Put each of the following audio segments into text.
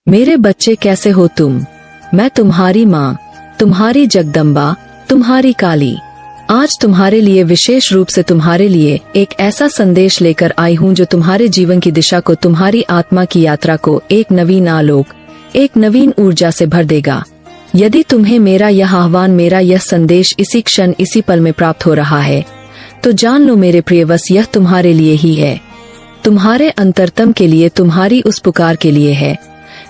मेरे बच्चे कैसे हो तुम? मैं तुम्हारी माँ, तुम्हारी जगदम्बा, तुम्हारी काली आज तुम्हारे लिए विशेष रूप से तुम्हारे लिए एक ऐसा संदेश लेकर आई हूँ जो तुम्हारे जीवन की दिशा को, तुम्हारी आत्मा की यात्रा को एक नवीन आलोक, एक नवीन ऊर्जा से भर देगा। यदि तुम्हें मेरा यह आह्वान, मेरा यह संदेश इसी क्षण, इसी पल में प्राप्त हो रहा है, तो जान लो मेरे प्रियवश, यह तुम्हारे लिए ही है, तुम्हारे अंतरतम के लिए, तुम्हारी उस पुकार के लिए है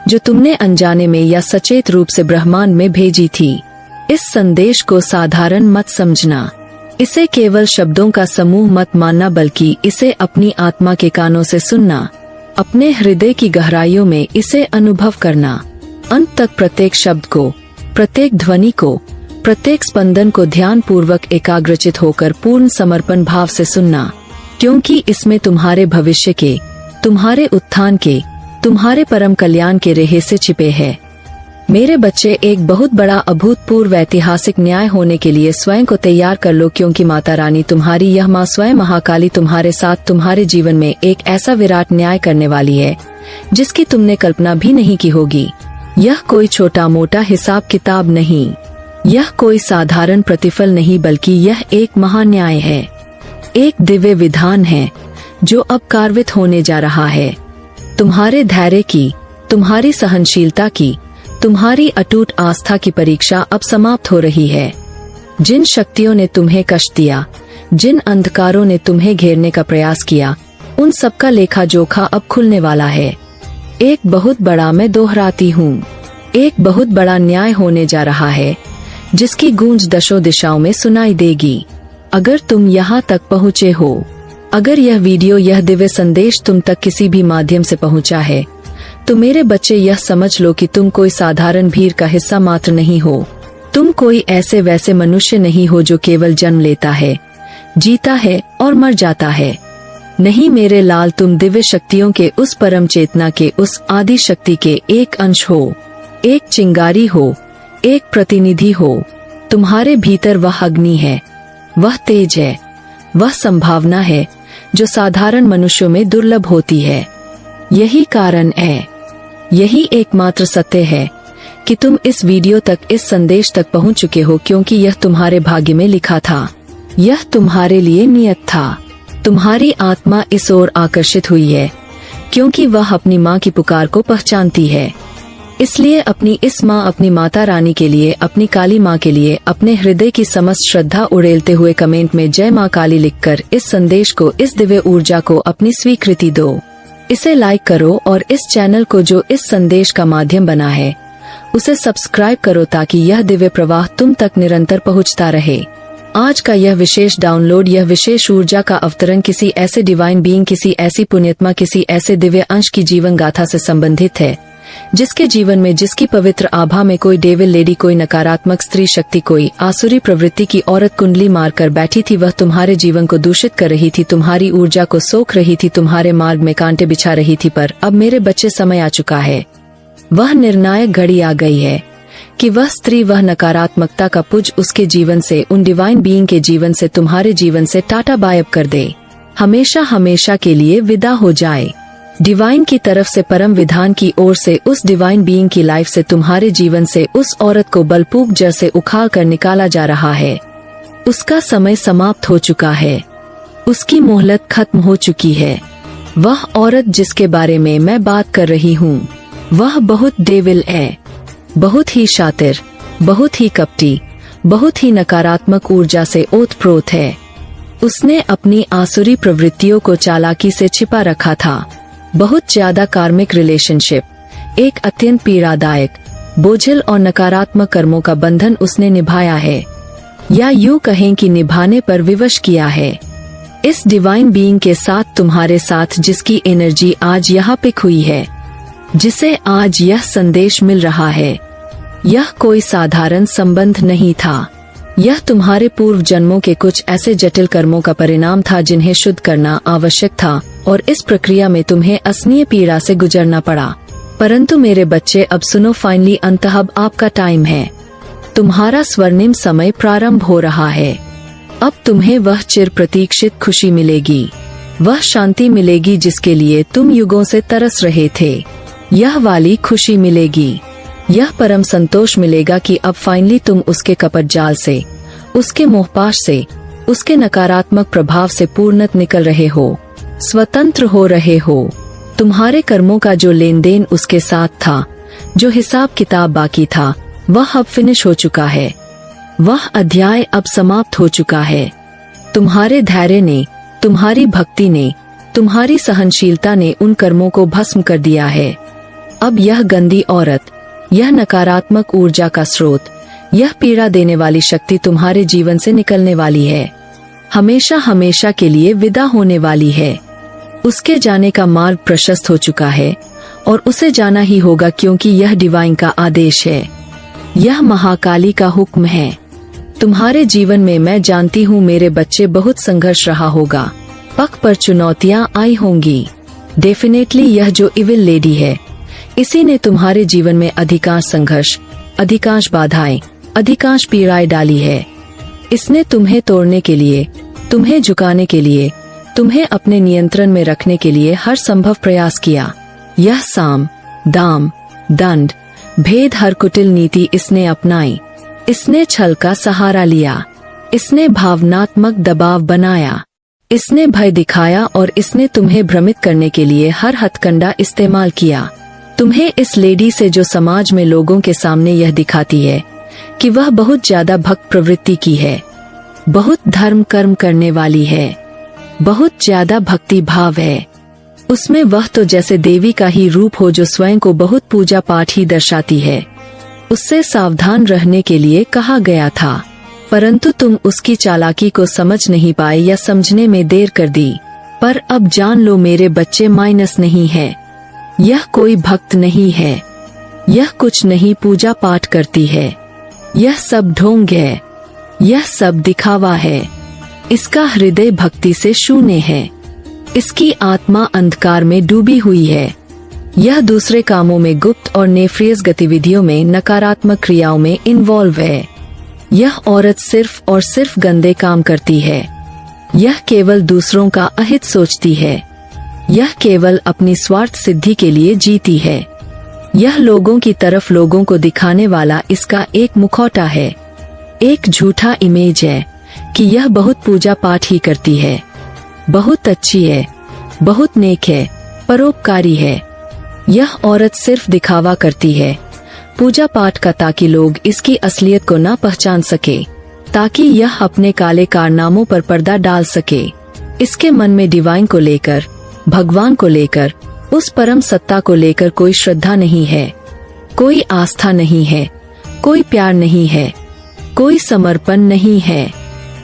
जो तुमने अनजाने में या सचेत रूप से ब्रह्मांड में भेजी थी। इस संदेश को साधारण मत समझना, इसे केवल शब्दों का समूह मत मानना, बल्कि इसे अपनी आत्मा के कानों से सुनना, अपने हृदय की गहराइयों में इसे अनुभव करना। अंत तक प्रत्येक शब्द को, प्रत्येक ध्वनि को, प्रत्येक स्पंदन को ध्यान पूर्वक एकाग्रचित होकर पूर्ण समर्पण भाव से सुनना, क्योंकि इसमें तुम्हारे भविष्य के, तुम्हारे उत्थान के, तुम्हारे परम कल्याण के रहस्य छिपे हैं। मेरे बच्चे, एक बहुत बड़ा अभूतपूर्व ऐतिहासिक न्याय होने के लिए स्वयं को तैयार कर लो, क्योंकि माता रानी, तुम्हारी यह माँ स्वयं महाकाली तुम्हारे साथ, तुम्हारे जीवन में एक ऐसा विराट न्याय करने वाली है जिसकी तुमने कल्पना भी नहीं की होगी। यह कोई छोटा मोटा हिसाब किताब नहीं, यह कोई साधारण प्रतिफल नहीं, बल्कि यह एक महान्याय है, एक दिव्य विधान है जो अब कार्यान्वित होने जा रहा है। तुम्हारे धैर्य की, तुम्हारी सहनशीलता की, तुम्हारी अटूट आस्था की परीक्षा अब समाप्त हो रही है। जिन शक्तियों ने तुम्हें कष्ट दिया, जिन अंधकारों ने तुम्हें घेरने का प्रयास किया, उन सबका लेखा जोखा अब खुलने वाला है। एक बहुत बड़ा, मैं दोहराती हूँ, एक बहुत बड़ा न्याय होने जा रहा है जिसकी गूंज दशों दिशाओं में सुनाई देगी। अगर तुम यहाँ तक पहुँचे हो, अगर यह वीडियो, यह दिव्य संदेश तुम तक किसी भी माध्यम से पहुँचा है, तो मेरे बच्चे यह समझ लो कि तुम कोई साधारण भीड़ का हिस्सा मात्र नहीं हो। तुम कोई ऐसे वैसे मनुष्य नहीं हो जो केवल जन्म लेता है, जीता है और मर जाता है। नहीं मेरे लाल, तुम दिव्य शक्तियों के उस परम चेतना के, उस आदि शक्ति के एक अंश हो, एक चिंगारी हो, एक प्रतिनिधि हो। तुम्हारे भीतर वह अग्नि है, वह तेज है, वह संभावना है जो साधारण मनुष्यों में दुर्लभ होती है। यही कारण है, यही एकमात्र सत्य है कि तुम इस वीडियो तक, इस संदेश तक पहुंच चुके हो, क्योंकि यह तुम्हारे भाग्य में लिखा था, यह तुम्हारे लिए नियत था। तुम्हारी आत्मा इस ओर आकर्षित हुई है क्योंकि वह अपनी माँ की पुकार को पहचानती है। इसलिए अपनी इस माँ, अपनी माता रानी के लिए, अपनी काली माँ के लिए अपने हृदय की समस्त श्रद्धा उड़ेलते हुए कमेंट में जय माँ काली लिखकर इस संदेश को, इस दिव्य ऊर्जा को अपनी स्वीकृति दो। इसे लाइक करो और इस चैनल को, जो इस संदेश का माध्यम बना है, उसे सब्सक्राइब करो ताकि यह दिव्य प्रवाह तुम तक निरंतर पहुंचता रहे। आज का यह विशेष डाउनलोड, यह विशेष ऊर्जा का अवतरण किसी ऐसे डिवाइन बीइंग, किसी ऐसी पुण्यात्मा, किसी ऐसे दिव्य अंश की जीवन गाथा से संबंधित है जिसके जीवन में, जिसकी पवित्र आभा में कोई डेविल लेडी, कोई नकारात्मक स्त्री शक्ति, कोई आसुरी प्रवृत्ति की औरत कुंडली मारकर बैठी थी। वह तुम्हारे जीवन को दूषित कर रही थी, तुम्हारी ऊर्जा को सोख रही थी, तुम्हारे मार्ग में कांटे बिछा रही थी। पर अब मेरे बच्चे, समय आ चुका है, वह निर्णायक घड़ी आ गई है कि वह स्त्री, वह नकारात्मकता का पुंज उसके जीवन से, उन डिवाइन बीइंग के जीवन से, तुम्हारे जीवन से टाटा बायब कर दे, हमेशा हमेशा के लिए विदा हो जाए। डिवाइन की तरफ से, परम विधान की ओर से, उस डिवाइन बीइंग की लाइफ से, तुम्हारे जीवन से उस औरत को बलपूर्वक जड़ से उखाड़ कर निकाला जा रहा है। उसका समय समाप्त हो चुका है, उसकी मोहलत खत्म हो चुकी है। वह औरत जिसके बारे में मैं बात कर रही हूँ, वह बहुत डेविल है, बहुत ही शातिर, बहुत ही कपटी, बहुत ही नकारात्मक ऊर्जा से ओतप्रोत है। उसने अपनी आसुरी प्रवृत्तियों को चालाकी से छिपा रखा था। बहुत ज्यादा कार्मिक रिलेशनशिप, एक अत्यंत पीड़ादायक, बोझिल और नकारात्मक कर्मों का बंधन उसने निभाया है, या यूं कहें कि निभाने पर विवश किया है। इस डिवाइन बीइंग के साथ, तुम्हारे साथ, जिसकी एनर्जी आज यहाँ पिक हुई है, जिसे आज यह संदेश मिल रहा है, यह कोई साधारण संबंध नहीं था। यह तुम्हारे पूर्व जन्मों के कुछ ऐसे जटिल कर्मों का परिणाम था जिन्हें शुद्ध करना आवश्यक था, और इस प्रक्रिया में तुम्हें असनीय पीड़ा से गुजरना पड़ा। परंतु मेरे बच्चे, अब सुनो, फाइनली अंततः अब आपका टाइम है, तुम्हारा स्वर्णिम समय प्रारंभ हो रहा है। अब तुम्हें वह चिर प्रतीक्षित खुशी मिलेगी, वह शांति मिलेगी जिसके लिए तुम युगों से तरस रहे थे। यह वाली खुशी मिलेगी, यह परम संतोष मिलेगा कि अब फाइनली तुम उसके कपट जाल से, उसके मोहपाश से, उसके नकारात्मक प्रभाव से पूर्णत निकल रहे हो, स्वतंत्र हो रहे हो। तुम्हारे कर्मों का जो लेन देन उसके साथ था, जो हिसाब किताब बाकी था, वह अब फिनिश हो चुका है। वह अध्याय अब समाप्त हो चुका है। तुम्हारे धैर्य ने, तुम्हारी भक्ति ने, तुम्हारी सहनशीलता ने उन कर्मों को भस्म कर दिया है। अब यह गंदी औरत, यह नकारात्मक ऊर्जा का स्रोत, यह पीड़ा देने वाली शक्ति तुम्हारे जीवन से निकलने वाली है, हमेशा हमेशा के लिए विदा होने वाली है। उसके जाने का मार्ग प्रशस्त हो चुका है और उसे जाना ही होगा, क्योंकि यह डिवाइन का आदेश है, यह महाकाली का हुक्म है। तुम्हारे जीवन में मैं जानती हूँ मेरे बच्चे बहुत संघर्ष रहा होगा, पग पर चुनौतियाँ आई होंगी। डेफिनेटली यह जो इविल लेडी है, इसी ने तुम्हारे जीवन में अधिकांश संघर्ष, अधिकांश बाधाएं, अधिकांश पीड़ाएं डाली है। इसने तुम्हें तोड़ने के लिए, तुम्हें झुकाने के लिए, तुम्हें अपने नियंत्रण में रखने के लिए हर संभव प्रयास किया। यह साम, दाम, दंड, भेद, हर कुटिल नीति इसने अपनाई। इसने छल का सहारा लिया, इसने भावनात्मक दबाव बनाया, इसने भय दिखाया और इसने तुम्हें भ्रमित करने के लिए हर हथकंडा इस्तेमाल किया। तुम्हें इस लेडी से, जो समाज में लोगों के सामने यह दिखाती है कि वह बहुत ज्यादा भक्त प्रवृत्ति की है, बहुत धर्म कर्म करने वाली है, बहुत ज्यादा भक्ति भाव है, उसमें वह तो जैसे देवी का ही रूप हो जो स्वयं को बहुत पूजा पाठ ही दर्शाती है। उससे सावधान रहने के लिए कहा गया था, परंतु तुम उसकी चालाकी को समझ नहीं पाए या समझने में देर कर दी। पर अब जान लो मेरे बच्चे, माइनस नहीं है, यह कोई भक्त नहीं है, यह कुछ नहीं पूजा पाठ करती है, यह सब ढोंग है, यह सब दिखावा है। इसका हृदय भक्ति से शून्य है, इसकी आत्मा अंधकार में डूबी हुई है। यह दूसरे कामों में, गुप्त और नेफ्रियस गतिविधियों में, नकारात्मक क्रियाओं में इन्वॉल्व है। यह औरत सिर्फ और सिर्फ गंदे काम करती है। यह केवल दूसरों का अहित सोचती है, यह केवल अपनी स्वार्थ सिद्धि के लिए जीती है। यह लोगों की तरफ लोगों को दिखाने वाला इसका एक मुखौटा है, एक झूठा इमेज है कि यह बहुत पूजा पाठ ही करती है, बहुत अच्छी है, बहुत नेक है, परोपकारी है। यह औरत सिर्फ दिखावा करती है, पूजा पाठ का, ताकि लोग इसकी असलियत को न पहचान सके, ताकि यह अपने काले कारनामों पर पर्दा डाल सके। इसके मन में डिवाइन को लेकर, भगवान को लेकर, उस परम सत्ता को लेकर कोई श्रद्धा नहीं है, कोई आस्था नहीं है, कोई प्यार नहीं है, कोई समर्पण नहीं है।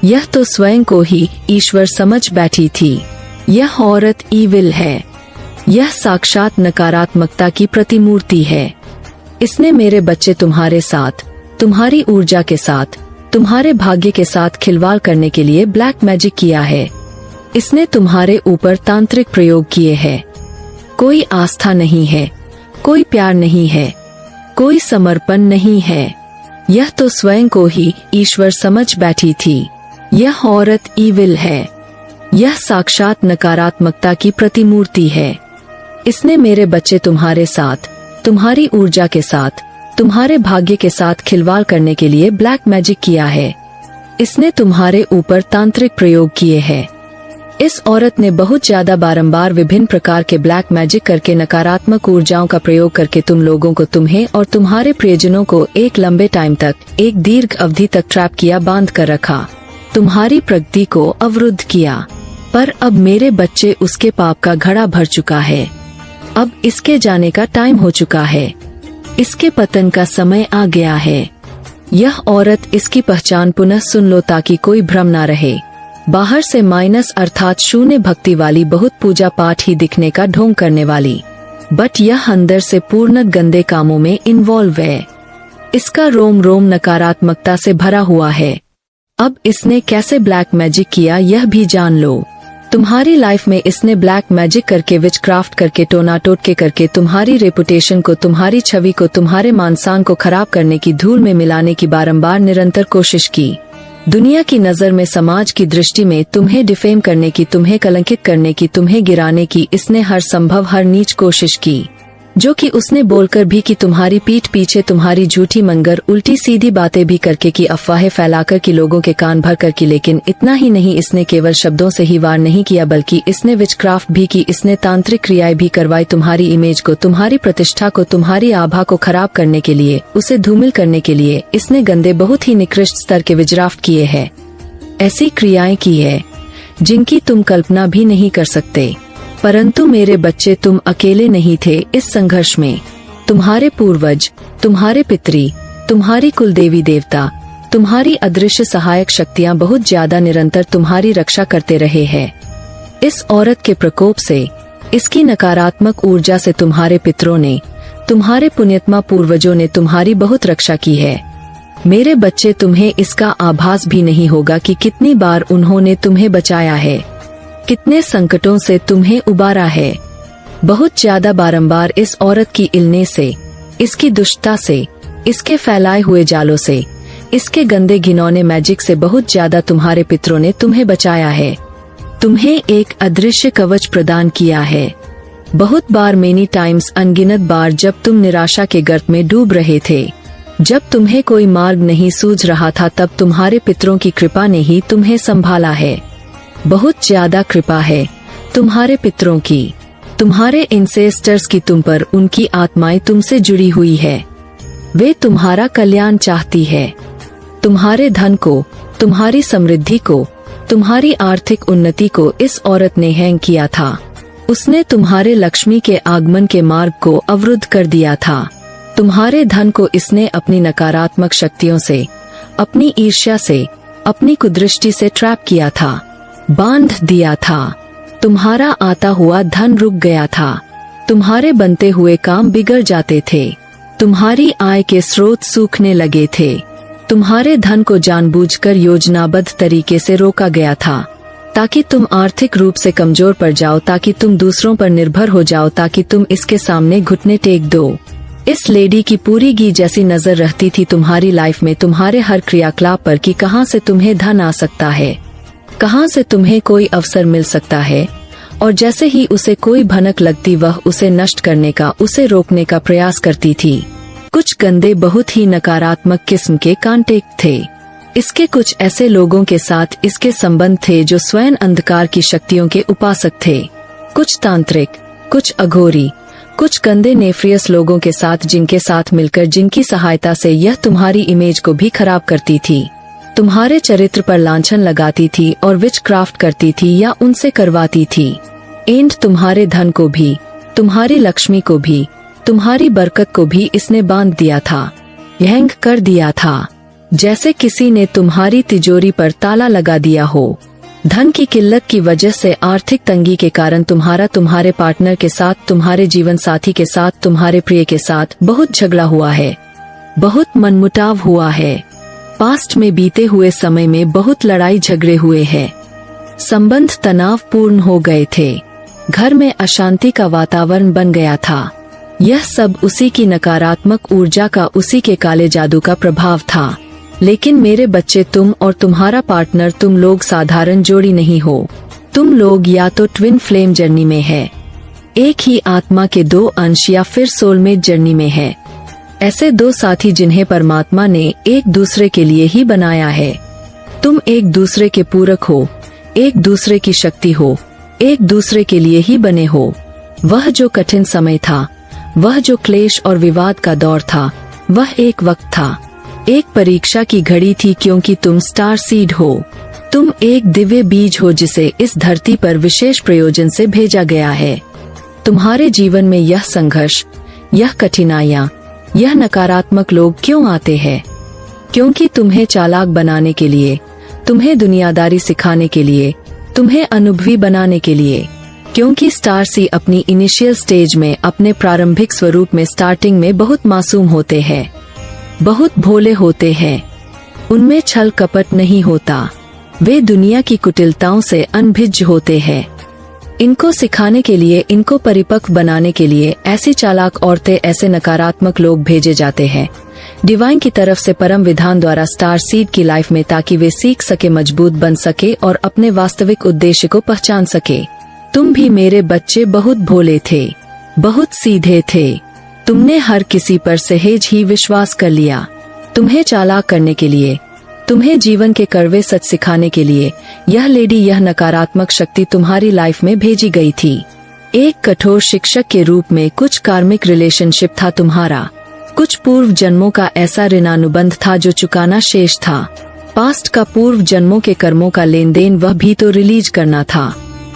यह तो स्वयं को ही ईश्वर समझ बैठी थी। यह औरत ईविल है, यह साक्षात नकारात्मकता की प्रतिमूर्ति है। इसने मेरे बच्चे तुम्हारे साथ, तुम्हारी ऊर्जा के साथ, तुम्हारे भाग्य के साथ खिलवाड़ करने के लिए ब्लैक मैजिक किया है। इसने तुम्हारे ऊपर तांत्रिक प्रयोग किए हैं। कोई आस्था नहीं है, कोई प्यार नहीं है, कोई समर्पण नहीं है। यह तो स्वयं को ही ईश्वर समझ बैठी थी। यह औरत ईविल है, यह साक्षात नकारात्मकता की प्रतिमूर्ति है। इसने मेरे बच्चे तुम्हारे साथ, तुम्हारी ऊर्जा के साथ, तुम्हारे भाग्य के साथ खिलवाड़ करने के लिए ब्लैक मैजिक किया है। इसने तुम्हारे ऊपर तांत्रिक प्रयोग किए हैं। इस औरत ने बहुत ज्यादा बारंबार विभिन्न प्रकार के ब्लैक मैजिक करके, नकारात्मक ऊर्जाओं का प्रयोग करके तुम लोगों को, तुम्हें और तुम्हारे प्रियजनों को एक लंबे टाइम तक, एक दीर्घ अवधि तक ट्रैप किया, बांध कर रखा, तुम्हारी प्रगति को अवरुद्ध किया। पर अब मेरे बच्चे, उसके पाप का घड़ा भर चुका है। अब इसके जाने का टाइम हो चुका है, इसके पतन का समय आ गया है। यह औरत, इसकी पहचान पुनः सुन लो ताकि कोई भ्रम ना रहे। बाहर से माइनस अर्थात शून्य भक्ति वाली, बहुत पूजा पाठ ही दिखने का ढोंग करने वाली, बट यह अंदर से पूर्ण गंदे कामों में इन्वॉल्व है। इसका रोम रोम नकारात्मकता से भरा हुआ है। अब इसने कैसे ब्लैक मैजिक किया यह भी जान लो। तुम्हारी लाइफ में इसने ब्लैक मैजिक करके, विच क्राफ्ट करके, टोना टोटके करके तुम्हारी रेपुटेशन को, तुम्हारी छवि को, तुम्हारे मानसान को खराब करने की, धूल में मिलाने की बारंबार निरंतर कोशिश की। दुनिया की नजर में, समाज की दृष्टि में तुम्हें डिफेम करने की, तुम्हें कलंकित करने की, तुम्हें गिराने की इसने हर संभव, हर नीच कोशिश की। जो कि उसने बोलकर भी कि तुम्हारी पीठ पीछे तुम्हारी झूठी मंगर उल्टी सीधी बातें भी करके की अफवाहें फैलाकर कि लोगों के कान भर कर की। लेकिन इतना ही नहीं, इसने केवल शब्दों से ही वार नहीं किया बल्कि इसने विचक्राफ्ट भी की। इसने तांत्रिक क्रियाएं भी करवाई तुम्हारी इमेज को, तुम्हारी प्रतिष्ठा को, तुम्हारी आभा को खराब करने के लिए, उसे धूमिल करने के लिए इसने गंदे बहुत ही निकृष्ट स्तर के विचक्राफ्ट किए हैं। ऐसी क्रियाएं की है जिनकी तुम कल्पना भी नहीं कर सकते। परंतु मेरे बच्चे, तुम अकेले नहीं थे इस संघर्ष में। तुम्हारे पूर्वज, तुम्हारे पितरी, तुम्हारी कुल देवी देवता, तुम्हारी अदृश्य सहायक शक्तियां बहुत ज्यादा निरंतर तुम्हारी रक्षा करते रहे हैं। इस औरत के प्रकोप से, इसकी नकारात्मक ऊर्जा से तुम्हारे पितरों ने, तुम्हारे पुण्यात्मा पूर्वजों ने तुम्हारी बहुत रक्षा की है। मेरे बच्चे, तुम्हें इसका आभास भी नहीं होगा कि कितनी बार उन्होंने तुम्हें बचाया है, कितने संकटों से तुम्हें उबारा है। बहुत ज्यादा बारंबार इस औरत की इल्ने से, इसकी दुष्टता से, इसके फैलाए हुए जालों से, इसके गंदे घिनौने मैजिक से बहुत ज्यादा तुम्हारे पितरों ने तुम्हें बचाया है, तुम्हें एक अदृश्य कवच प्रदान किया है। बहुत बार, मेनी टाइम्स, अनगिनत बार, जब तुम निराशा के गर्त में डूब रहे थे, जब तुम्हें कोई मार्ग नहीं सूझ रहा था, तब तुम्हारे पितरों की कृपा ने ही तुम्हें संभाला है। बहुत ज्यादा कृपा है तुम्हारे पितरों की, तुम्हारे इंसेस्टर्स की तुम पर। उनकी आत्माएं तुमसे जुड़ी हुई है, वे तुम्हारा कल्याण चाहती है। तुम्हारे धन को, तुम्हारी समृद्धि को, तुम्हारी आर्थिक उन्नति को इस औरत ने हैंग किया था। उसने तुम्हारे लक्ष्मी के आगमन के मार्ग को अवरुद्ध कर दिया था। तुम्हारे धन को इसने अपनी नकारात्मक शक्तियों से, अपनी ईर्ष्या से, अपनी कुदृष्टि से ट्रैप किया था, बांध दिया था। तुम्हारा आता हुआ धन रुक गया था, तुम्हारे बनते हुए काम बिगड़ जाते थे, तुम्हारी आय के स्रोत सूखने लगे थे, तुम्हारे धन को जानबूझकर योजनाबद्ध तरीके से रोका गया था ताकि तुम आर्थिक रूप से कमजोर पड़ जाओ, ताकि तुम दूसरों पर निर्भर हो जाओ, ताकि तुम इसके सामने घुटने टेक दो। इस लेडी की पूरी घी जैसी नजर रहती थी तुम्हारी लाइफ में, तुम्हारे हर क्रियाकलाप पर कि कहां से तुम्हें धन आ सकता है, कहां से तुम्हें कोई अवसर मिल सकता है। और जैसे ही उसे कोई भनक लगती, वह उसे नष्ट करने का, उसे रोकने का प्रयास करती थी। कुछ गंदे, बहुत ही नकारात्मक किस्म के कांटेक्ट थे। इसके कुछ ऐसे लोगों के साथ इसके संबंध थे जो स्वयं अंधकार की शक्तियों के उपासक थे। कुछ तांत्रिक, कुछ अघोरी, कुछ गंदे नेफ्रियस लोगों के साथ, जिनके साथ मिलकर, जिनकी सहायता से यह तुम्हारी इमेज को भी खराब करती थी, तुम्हारे चरित्र पर लांछन लगाती थी और विचक्राफ्ट करती थी या उनसे करवाती थी। एंड तुम्हारे धन को भी, तुम्हारी लक्ष्मी को भी, तुम्हारी बरकत को भी इसने बांध दिया था, हैंग कर दिया था, जैसे किसी ने तुम्हारी तिजोरी पर ताला लगा दिया हो। धन की किल्लत की वजह से, आर्थिक तंगी के कारण तुम्हारे पार्टनर के साथ, तुम्हारे जीवन साथी के साथ, तुम्हारे प्रिय के साथ बहुत झगड़ा हुआ है, बहुत मनमुटाव हुआ है। पास्ट में बीते हुए समय में बहुत लड़ाई झगड़े हुए हैं, संबंध तनावपूर्ण हो गए थे, घर में अशांति का वातावरण बन गया था। यह सब उसी की नकारात्मक ऊर्जा का, उसी के काले जादू का प्रभाव था। लेकिन मेरे बच्चे, तुम और तुम्हारा पार्टनर, तुम लोग साधारण जोड़ी नहीं हो। तुम लोग या तो ट्विन फ्लेम जर्नी में है, एक ही आत्मा के दो अंश, या फिर सोलमेट जर्नी में है। ऐसे दो साथी जिन्हें परमात्मा ने एक दूसरे के लिए ही बनाया है। तुम एक दूसरे के पूरक हो, एक दूसरे की शक्ति हो, एक दूसरे के लिए ही बने हो। वह जो कठिन समय था, वह जो क्लेश और विवाद का दौर था, वह एक वक्त था, एक परीक्षा की घड़ी थी, क्योंकि तुम स्टार सीड हो। तुम एक दिव्य बीज हो जिसे इस धरती पर विशेष प्रयोजन से भेजा गया है। तुम्हारे जीवन में यह संघर्ष, यह कठिनाइयाँ, यह नकारात्मक लोग क्यों आते हैं? क्योंकि तुम्हें चालाक बनाने के लिए, तुम्हें दुनियादारी सिखाने के लिए, तुम्हें अनुभवी बनाने के लिए। क्योंकि स्टार सी अपनी इनिशियल स्टेज में, अपने प्रारंभिक स्वरूप में, स्टार्टिंग में बहुत मासूम होते हैं, बहुत भोले होते हैं। उनमें छल कपट नहीं होता। वे दुनिया की कुटिलताओं से अनभिज्ञ होते हैं। इनको सिखाने के लिए, इनको परिपक्व बनाने के लिए ऐसी चालाक औरतें, ऐसे नकारात्मक लोग भेजे जाते हैं डिवाइन की तरफ से, परम विधान द्वारा स्टार सीड की लाइफ में, ताकि वे सीख सके, मजबूत बन सके और अपने वास्तविक उद्देश्य को पहचान सके। तुम भी मेरे बच्चे बहुत भोले थे, बहुत सीधे थे। तुमने हर किसी पर सहज ही विश्वास कर लिया। तुम्हें चालाक करने के लिए, तुम्हें जीवन के कड़वे सच सिखाने के लिए यह लेडी, यह नकारात्मक शक्ति तुम्हारी लाइफ में भेजी गई थी। एक कठोर शिक्षक के रूप में कुछ कार्मिक रिलेशनशिप था तुम्हारा, कुछ पूर्व जन्मों का ऐसा ऋणानुबंध था जो चुकाना शेष था। पास्ट का पूर्व जन्मों के कर्मों का लेन देन वह भी तो रिलीज करना था,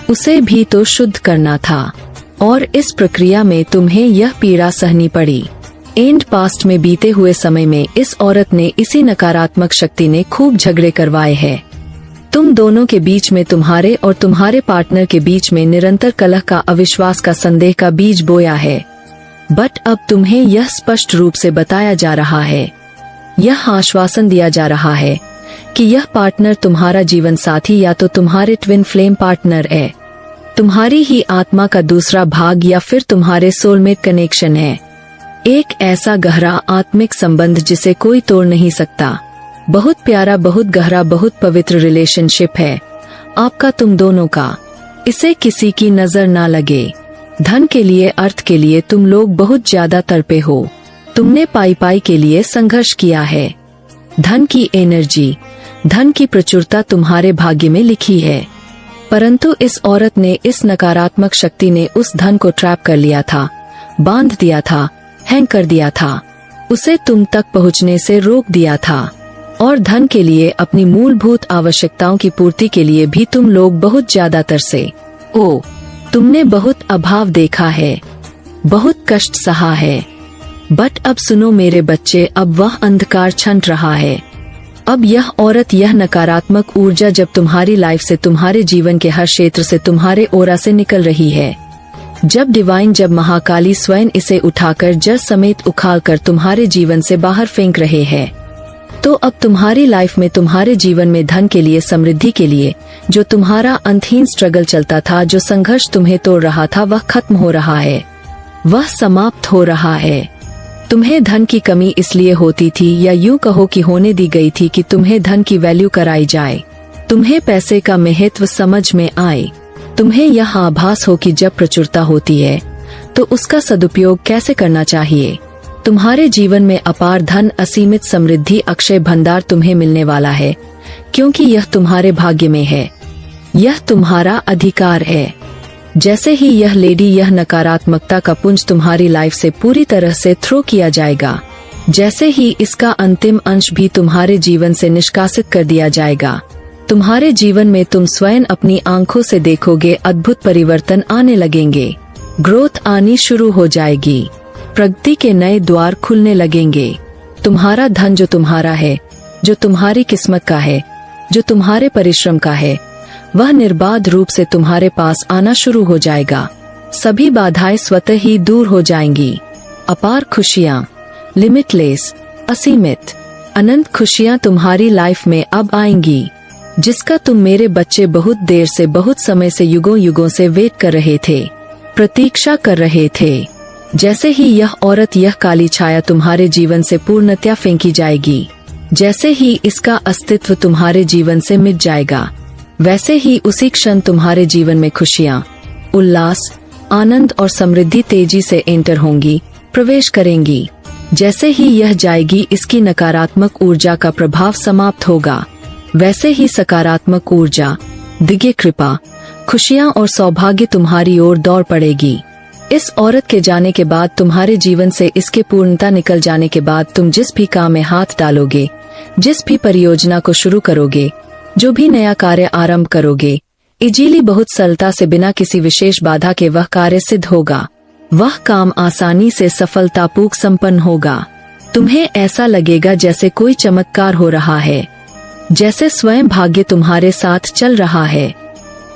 उसे भी तो शुद्ध करना था, और इस प्रक्रिया में तुम्हें यह पीड़ा सहनी पड़ी। एंड पास्ट में बीते हुए समय में इस औरत ने, इसी नकारात्मक शक्ति ने खूब झगड़े करवाए हैं। तुम दोनों के बीच में, तुम्हारे और तुम्हारे पार्टनर के बीच में निरंतर कलह का, अविश्वास का, संदेह का बीज बोया है। बट अब तुम्हें यह स्पष्ट रूप से बताया जा रहा है, यह आश्वासन दिया जा रहा है कि यह पार्टनर तुम्हारा जीवन साथी या तो तुम्हारे ट्विन फ्लेम पार्टनर है, तुम्हारी ही आत्मा का दूसरा भाग, या फिर तुम्हारे सोलमेट कनेक्शन है। एक ऐसा गहरा आत्मिक संबंध जिसे कोई तोड़ नहीं सकता। बहुत प्यारा, बहुत गहरा, बहुत पवित्र रिलेशनशिप है आपका, तुम दोनों का। इसे किसी की नजर ना लगे। धन के लिए, अर्थ के लिए तुम लोग बहुत ज्यादा तड़पे हो। तुमने पाई के लिए संघर्ष किया है। धन की एनर्जी, धन की प्रचुरता तुम्हारे भाग्य में लिखी है, परंतु इस औरत ने, इस नकारात्मक शक्ति ने उस धन को ट्रैप कर लिया था, बांध दिया था, हैंग कर दिया था, उसे तुम तक पहुंचने से रोक दिया था। और धन के लिए, अपनी मूलभूत आवश्यकताओं की पूर्ति के लिए भी तुम लोग बहुत ज्यादा तरसे। ओ, तुमने बहुत अभाव देखा है, बहुत कष्ट सहा है। बट अब सुनो मेरे बच्चे, अब वह अंधकार छंट रहा है। अब यह औरत, यह नकारात्मक ऊर्जा जब तुम्हारी लाइफ से, तुम्हारे जीवन के हर क्षेत्र से, तुम्हारे ओरा से निकल रही है, जब डिवाइन, जब महाकाली स्वयं इसे उठाकर जड़ समेत उखाड़कर तुम्हारे जीवन से बाहर फेंक रहे हैं, तो अब तुम्हारी लाइफ में, तुम्हारे जीवन में धन के लिए, समृद्धि के लिए जो तुम्हारा अंतहीन स्ट्रगल चलता था, जो संघर्ष तुम्हें तोड़ रहा था, वह खत्म हो रहा है, वह समाप्त हो रहा है। तुम्हें धन की कमी इसलिए होती थी, या यूं कहो कि होने दी गई थी, कि तुम्हें धन की वैल्यू कराई जाए, तुम्हें पैसे का महत्व समझ में आए, तुम्हें यह आभास हो कि जब प्रचुरता होती है तो उसका सदुपयोग कैसे करना चाहिए। तुम्हारे जीवन में अपार धन, असीमित समृद्धि, अक्षय भंडार तुम्हें मिलने वाला है, क्योंकि यह तुम्हारे भाग्य में है, यह तुम्हारा अधिकार है। जैसे ही यह लेडी, यह नकारात्मकता का पुंज तुम्हारी लाइफ से पूरी तरह से थ्रो किया जाएगा, जैसे ही इसका अंतिम अंश भी तुम्हारे जीवन से निष्कासित कर दिया जाएगा, तुम्हारे जीवन में तुम स्वयं अपनी आंखों से देखोगे, अद्भुत परिवर्तन आने लगेंगे, ग्रोथ आनी शुरू हो जाएगी, प्रगति के नए द्वार खुलने लगेंगे। तुम्हारा धन जो तुम्हारा है, जो तुम्हारी किस्मत का है, जो तुम्हारे परिश्रम का है, वह निर्बाध रूप से तुम्हारे पास आना शुरू हो जाएगा। सभी बाधाएं स्वतः ही दूर हो जाएंगी। अपार खुशियाँ, लिमिटलेस, असीमित, अनंत खुशियाँ तुम्हारी लाइफ में अब आएंगी, जिसका तुम मेरे बच्चे बहुत देर से, बहुत समय से, युगों युगों से वेट कर रहे थे, प्रतीक्षा कर रहे थे। जैसे ही यह औरत, यह काली छाया तुम्हारे जीवन से पूर्णतया फेंकी जाएगी, जैसे ही इसका अस्तित्व तुम्हारे जीवन से मिट जाएगा, वैसे ही उसी क्षण तुम्हारे जीवन में खुशियाँ, उल्लास, आनंद और समृद्धि तेजी से एंटर होंगी, प्रवेश करेंगी। जैसे ही यह जाएगी, इसकी नकारात्मक ऊर्जा का प्रभाव समाप्त होगा, वैसे ही सकारात्मक ऊर्जा, दिव्य कृपा, खुशियाँ और सौभाग्य तुम्हारी ओर दौड़ पड़ेगी। इस औरत के जाने के बाद, तुम्हारे जीवन से इसके पूर्णता निकल जाने के बाद, तुम जिस भी काम में हाथ डालोगे, जिस भी परियोजना को शुरू करोगे, जो भी नया कार्य आरंभ करोगे, इजीली, बहुत सरलता से, बिना किसी विशेष बाधा के वह कार्य सिद्ध होगा, वह काम आसानी से, सफलतापूर्वक संपन्न होगा। तुम्हें ऐसा लगेगा जैसे कोई चमत्कार हो रहा है, जैसे स्वयं भाग्य तुम्हारे साथ चल रहा है।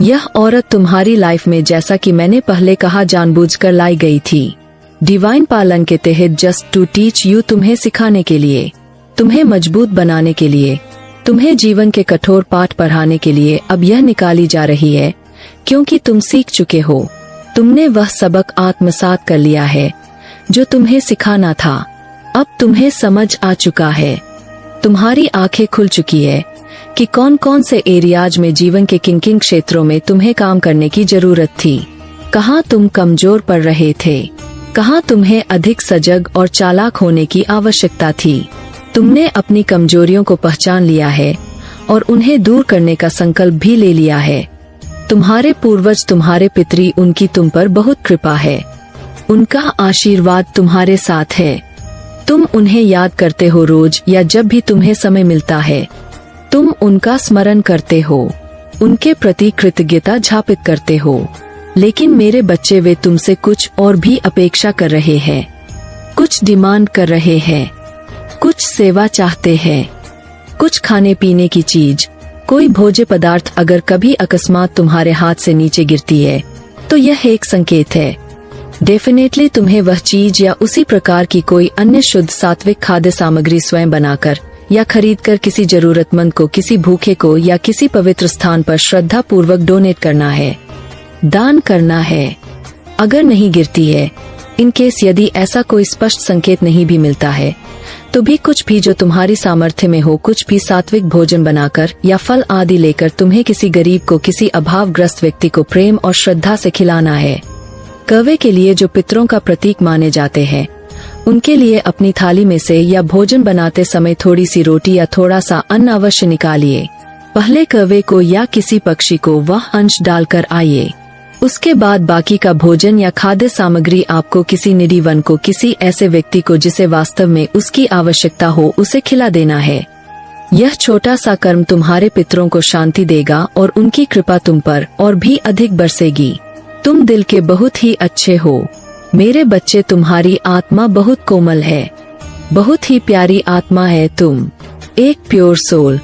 यह औरत तुम्हारी लाइफ में, जैसा कि मैंने पहले कहा, जानबूझकर लाई गई थी, डिवाइन पालन के तहत, जस्ट टू टीच यू, तुम्हें सिखाने के लिए, तुम्हें मजबूत बनाने के लिए, तुम्हें जीवन के कठोर पाठ पढ़ाने के लिए अब यह निकाली जा रही है, क्योंकि तुम सीख चुके हो, तुमने वह सबक आत्मसात कर लिया है जो तुम्हें सिखाना था। अब तुम्हें समझ आ चुका है, तुम्हारी आंखें खुल चुकी है कि कौन कौन से एरियाज में, जीवन के किन किन क्षेत्रों में तुम्हें काम करने की जरूरत थी, कहाँ तुम कमजोर पड़ रहे थे। कहाँ तुम्हें अधिक सजग और चालाक होने की आवश्यकता थी। तुमने अपनी कमजोरियों को पहचान लिया है और उन्हें दूर करने का संकल्प भी ले लिया है। तुम्हारे पूर्वज, तुम्हारे पितरी, उनकी तुम पर बहुत कृपा है। उनका आशीर्वाद तुम्हारे साथ है। तुम उन्हें याद करते हो रोज, या जब भी तुम्हें समय मिलता है तुम उनका स्मरण करते हो, उनके प्रति कृतज्ञता ज्ञापित करते हो। लेकिन मेरे बच्चे, वे तुमसे कुछ और भी अपेक्षा कर रहे हैं, कुछ डिमांड कर रहे हैं, कुछ सेवा चाहते हैं, कुछ खाने पीने की चीज, कोई भोज्य पदार्थ। अगर कभी अकस्मात तुम्हारे हाथ से नीचे गिरती है तो यह एक संकेत है। डेफिनेटली तुम्हें वह चीज या उसी प्रकार की कोई अन्य शुद्ध सात्विक खाद्य सामग्री स्वयं बनाकर या खरीदकर किसी जरूरतमंद को, किसी भूखे को या किसी पवित्र स्थान पर श्रद्धा पूर्वक डोनेट करना है, दान करना है। अगर नहीं गिरती है, इन केस यदि ऐसा कोई स्पष्ट संकेत नहीं भी मिलता है, तो भी कुछ भी जो तुम्हारी सामर्थ्य में हो, कुछ भी सात्विक भोजन बनाकर या फल आदि लेकर तुम्हें किसी गरीब को, किसी अभावग्रस्त व्यक्ति को प्रेम और श्रद्धा से खिलाना है। कौवे के लिए, जो पितरों का प्रतीक माने जाते हैं, उनके लिए अपनी थाली में से या भोजन बनाते समय थोड़ी सी रोटी या थोड़ा सा अन्न अवश्य निकालिए। पहले कौवे को या किसी पक्षी को वह अंश डालकर आइए। उसके बाद बाकी का भोजन या खाद्य सामग्री आपको किसी निरीवन को, किसी ऐसे व्यक्ति को जिसे वास्तव में उसकी आवश्यकता हो, उसे खिला देना है। यह छोटा सा कर्म तुम्हारे पितरों को शांति देगा और उनकी कृपा तुम पर और भी अधिक बरसेगी। तुम दिल के बहुत ही अच्छे हो मेरे बच्चे। तुम्हारी आत्मा बहुत कोमल है, बहुत ही प्यारी आत्मा है तुम। एक प्योर सोल,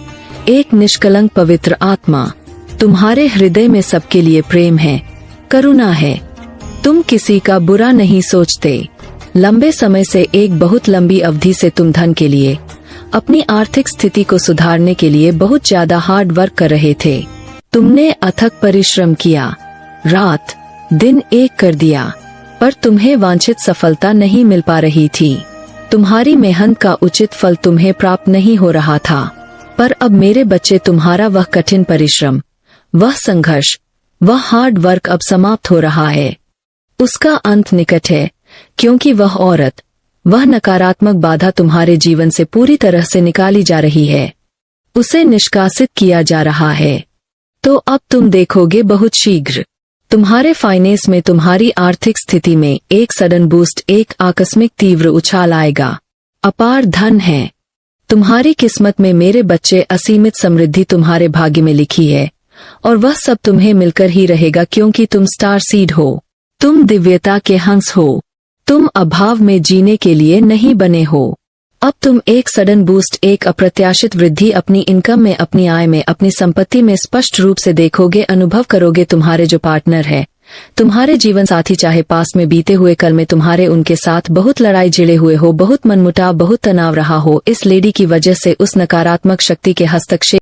एक निष्कलंक पवित्र आत्मा। तुम्हारे हृदय में सबके लिए प्रेम है, करुणा है। तुम किसी का बुरा नहीं सोचते। लंबे समय से, एक बहुत लंबी अवधि से तुम धन के लिए, अपनी आर्थिक स्थिति को सुधारने के लिए बहुत ज्यादा हार्ड वर्क कर रहे थे। तुमने अथक परिश्रम किया, रात दिन एक कर दिया, पर तुम्हें वांछित सफलता नहीं मिल पा रही थी। तुम्हारी मेहनत का उचित फल तुम्हें प्राप्त नहीं हो रहा था। पर अब मेरे बच्चे, तुम्हारा वह कठिन परिश्रम, वह संघर्ष, वह हार्ड वर्क अब समाप्त हो रहा है। उसका अंत निकट है, क्योंकि वह औरत, वह नकारात्मक बाधा तुम्हारे जीवन से पूरी तरह से निकाली जा रही है, उसे निष्कासित किया जा रहा है। तो अब तुम देखोगे बहुत शीघ्र तुम्हारे फाइनेंस में, तुम्हारी आर्थिक स्थिति में एक सडन बूस्ट, एक आकस्मिक तीव्र उछाल आएगा। अपार धन है तुम्हारी किस्मत में मेरे बच्चे। असीमित समृद्धि तुम्हारे भाग्य में लिखी है और वह सब तुम्हें मिलकर ही रहेगा, क्योंकि तुम स्टार सीड हो। तुम दिव्यता के हंस हो। तुम अभाव में जीने के लिए नहीं बने हो। अब तुम एक सडन बूस्ट, एक अप्रत्याशित वृद्धि अपनी इनकम में, अपनी आय में, अपनी संपत्ति में स्पष्ट रूप से देखोगे, अनुभव करोगे। तुम्हारे जो पार्टनर है, तुम्हारे जीवन साथी, चाहे पास में बीते हुए कल में तुम्हारे उनके साथ बहुत लड़ाई झेड़े हुए हो, बहुत मनमुटाव, बहुत तनाव रहा हो, इस लेडी की वजह से, उस नकारात्मक शक्ति के हस्तक्षेप